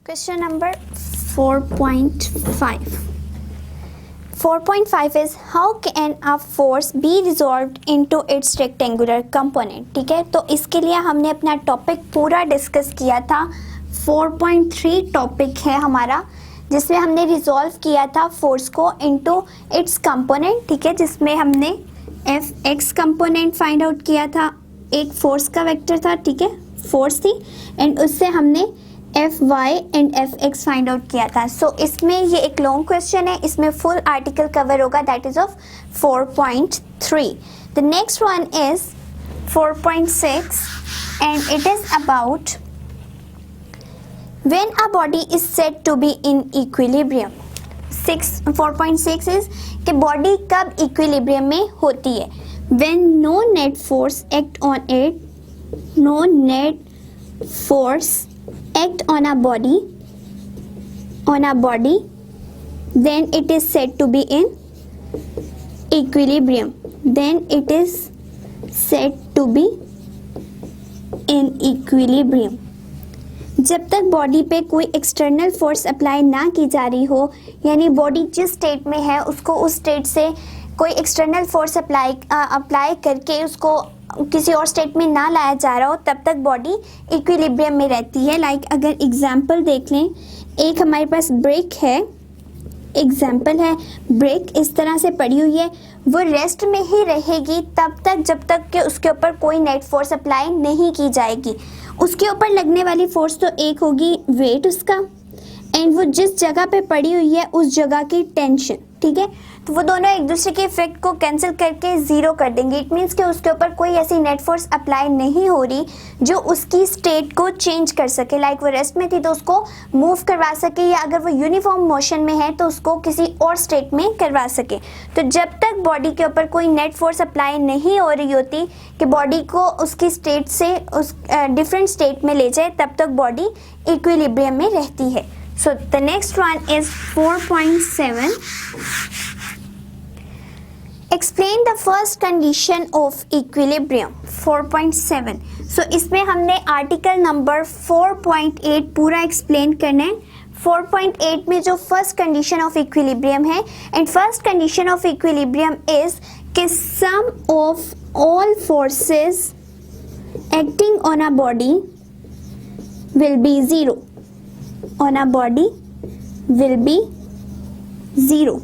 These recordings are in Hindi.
Question number 4.5. 4.5 is how can a force be resolved into its rectangular component. ठीक है, तो इसके लिए हमने अपना टॉपिक पूरा डिस्कस किया था. 4.3 टॉपिक है हमारा जिसमें हमने रिजॉल्व किया था फोर्स को इनटू इट्स कंपोनेंट. ठीक है, जिसमें हमने F x component find out किया था. एक फोर्स का वेक्टर था, ठीक है, फोर्स थी, एंड उससे हमने F Y and F X find out किया था. सो इसमें ये एक लॉन्ग क्वेश्चन है, इसमें फुल आर्टिकल कवर होगा, that is of 4.3. The next one is 4.6 and it is about when a body is said to be in equilibrium. 4.6 is कि बॉडी कब इक्विलिब्रियम में होती है. when no net force act on it, no net force act on a body, then it is said to be in equilibrium. Then it is said to be in equilibrium. जब तक बॉडी पे कोई एक्सटर्नल फोर्स अप्लाई ना की जा रही हो, यानी बॉडी जिस स्टेट में है उसको उस स्टेट से कोई एक्सटर्नल फोर्स अप्लाई करके उसको किसी और स्टेट में ना लाया जा रहा हो, तब तक बॉडी इक्विलिब्रियम में रहती है. लाइक अगर एग्जांपल देख लें, एक हमारे पास ब्रेक है, एग्जाम्पल है, ब्रेक इस तरह से पड़ी हुई है, वो रेस्ट में ही रहेगी तब तक जब तक कि उसके ऊपर कोई नेट फोर्स अप्लाई नहीं की जाएगी. उसके ऊपर लगने वाली फोर्स तो एक होगी वेट उसका, एंड वो जिस जगह पे पड़ी हुई है उस जगह की टेंशन. ठीक है, तो वो दोनों एक दूसरे के इफेक्ट को कैंसिल करके ज़ीरो कर देंगे. इट मीन्स कि उसके ऊपर कोई ऐसी नेट फोर्स अप्लाई नहीं हो रही जो उसकी स्टेट को चेंज कर सके. लाइक वो रेस्ट में थी तो उसको मूव करवा सके, या अगर वो यूनिफॉर्म मोशन में है तो उसको किसी और स्टेट में करवा सके. तो जब तक बॉडी के ऊपर कोई नेट फोर्स अप्लाई नहीं हो रही होती कि बॉडी को उसकी स्टेट से उस डिफरेंट स्टेट में ले जाए, तब तक बॉडी इक्विलिब्रियम में रहती है. So the next one is 4.7. Explain the first condition of equilibrium. 4.7. So इसमें हमने आर्टिकल नंबर 4.8 पूरा एक्सप्लेन करना है. 4.8 में जो फर्स्ट कंडीशन ऑफ इक्विलिब्रियम है, and first condition of equilibrium is कि sum of all forces acting on a body will be zero. On a body will be zero.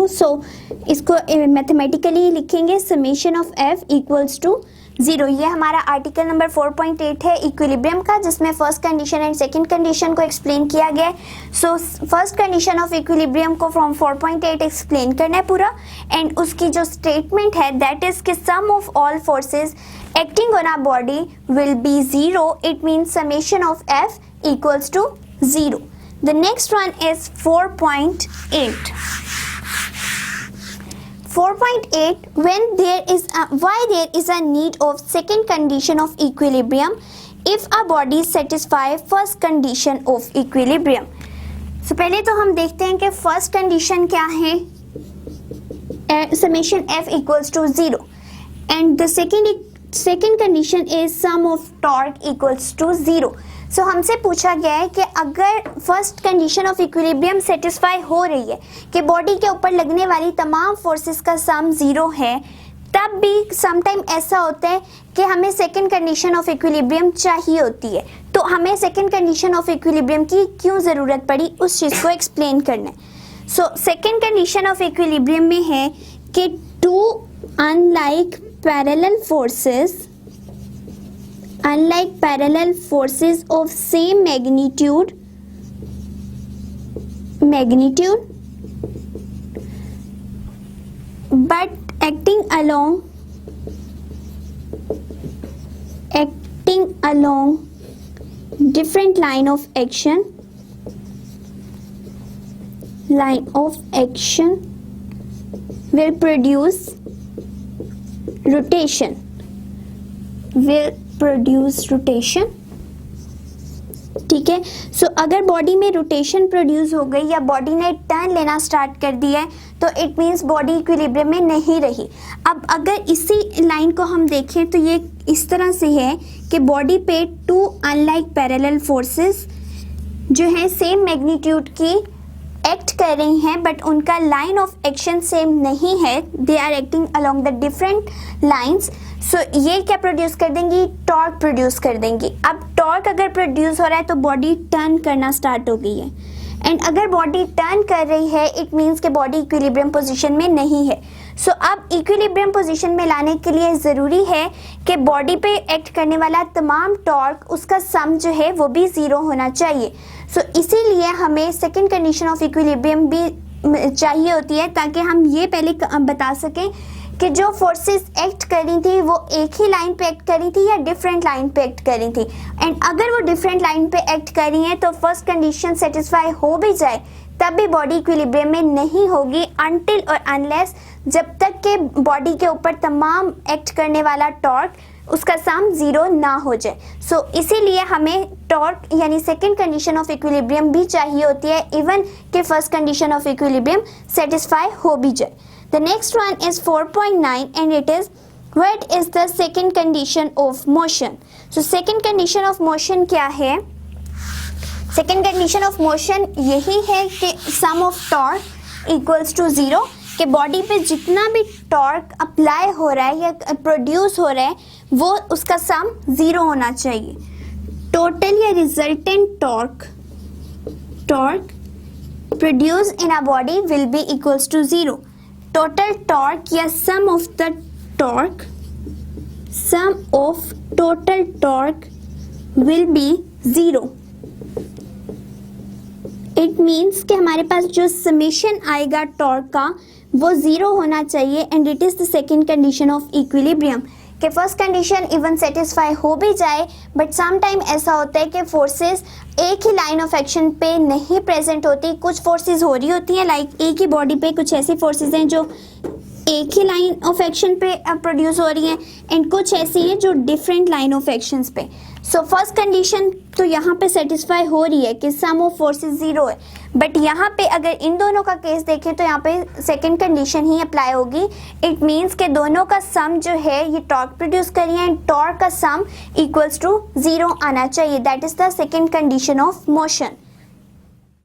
So इसको मैथमेटिकली लिखेंगे summation of f equals to 0. ये हमारा आर्टिकल नंबर 4.8 है इक्विलिब्रियम का, जिसमें first condition and second condition को एक्सप्लेन किया गया है. So first condition of equilibrium को फ्रॉम 4.8 एक्सप्लेन करना है पूरा, एंड उसकी जो स्टेटमेंट है दैट इज कि sum of all forces acting on a body will be zero. It means summation of f equals to 0. The next one is 4.8. 4.8 why there is a need of second condition of equilibrium if a body satisfy first condition of equilibrium. So पहले तो हम देखते हैं कि फर्स्ट कंडीशन क्या है, summation f equals to 0, and the second condition is sum of torque equals to 0. So हमसे पूछा गया है कि अगर first condition of equilibrium satisfy हो रही है कि बॉडी के ऊपर लगने वाली तमाम फोर्सेस का सम 0 है, तब भी समटाइम ऐसा होता है कि हमें सेकंड कंडीशन ऑफ इक्विलिब्रियम चाहिए होती है. तो हमें सेकंड कंडीशन ऑफ इक्विलिब्रियम की क्यों ज़रूरत पड़ी, उस चीज़ को एक्सप्लेन करना है. So second condition of equilibrium में है कि two unlike parallel forces of same magnitude but acting along different line of action will produce rotation. ठीक है, सो अगर बॉडी में रोटेशन प्रोड्यूस हो गई या बॉडी ने टर्न लेना स्टार्ट कर दिया है, तो तो इट मीन्स बॉडी इक्विलिब्रियम में नहीं रही। अब अगर इसी लाइन को हम देखें तो ये इस तरह से है कि बॉडी पे टू अनलाइक पैरेलल फोर्सेस जो है सेम मैग्नीट्यूड की एक्ट कर रही हैं, बट उनका लाइन ऑफ एक्शन सेम नहीं है, they are acting along the different lines. So ये क्या प्रोड्यूस कर देंगी, टॉर्क प्रोड्यूस कर देंगी। अब टॉर्क अगर प्रोड्यूस हो रहा है तो बॉडी टर्न करना स्टार्ट हो गई है, एंड अगर बॉडी टर्न कर रही है इट मीन्स कि बॉडी इक्विलिब्रियम पोजीशन में नहीं है। सो अब इक्विलिब्रियम पोजीशन में लाने के लिए ज़रूरी है कि बॉडी पे एक्ट करने वाला तमाम टॉर्क उसका सम जो है वो भी ज़ीरो होना चाहिए। सो इसीलिए हमें सेकंड कंडीशन ऑफ इक्विलिब्रियम भी चाहिए होती है, ताकि हम ये पहले बता सकें कि जो फोर्सेस एक्ट कर रही थी वो एक ही लाइन पे एक्ट कर रही थी या डिफरेंट लाइन पे एक्ट कर रही थी। एंड अगर वो डिफरेंट लाइन पे एक्ट कर रही हैं तो फर्स्ट कंडीशन सेटिस्फाई हो भी जाए तब भी बॉडी इक्विलिब्रियम में नहीं होगी, अनटिल और अनलेस जब तक के बॉडी के ऊपर तमाम एक्ट करने वाला टॉर्क उसका सम ज़ीरो ना हो जाए। सो इसीलिए हमें टॉर्क यानी सेकंड कंडीशन ऑफ इक्विलिब्रियम भी चाहिए होती है, इवन कि first condition of equilibrium satisfy हो भी जाए। The next one is 4.9 and it is what is the second condition of motion? So second condition of motion क्या है? Second condition of motion यही है कि sum of torque equals to zero, कि बॉडी पे जितना भी टॉर्क अप्लाई हो रहा है या प्रोड्यूस हो रहा है वो उसका सम ज़ीरो होना चाहिए। टोटल या resultant torque produce in a body will be equals to zero. Total torque या sum of total torque will be zero. It means कि हमारे पास जो समेशन आएगा टॉर्क का वो ज़ीरो होना चाहिए, and it is the second condition of equilibrium. कि फर्स्ट कंडीशन इवन सेटिस्फाई हो भी जाए बट सम टाइम ऐसा होता है कि फोर्सेस एक ही लाइन ऑफ एक्शन पे नहीं प्रेजेंट होती, कुछ फोर्सेस हो रही होती हैं, लाइक एक ही बॉडी पे कुछ ऐसी फोर्सेस हैं जो एक ही लाइन ऑफ एक्शन पे प्रोड्यूस हो रही हैं, एंड कुछ ऐसी हैं जो डिफरेंट लाइन ऑफ एक्शंस पे। सो फर्स्ट कंडीशन तो यहाँ पे सेटिस्फाई हो रही है कि सम ऑफ फोर्सेस ज़ीरो है, बट यहाँ पे अगर इन दोनों का केस देखें तो यहाँ पे सेकंड कंडीशन ही अप्लाई होगी। इट मीन्स कि दोनों का सम जो है ये टॉर्क प्रोड्यूस कर रही है एंड टॉर्क का सम इक्वल्स टू ज़ीरो आना चाहिए। That is the second condition of motion.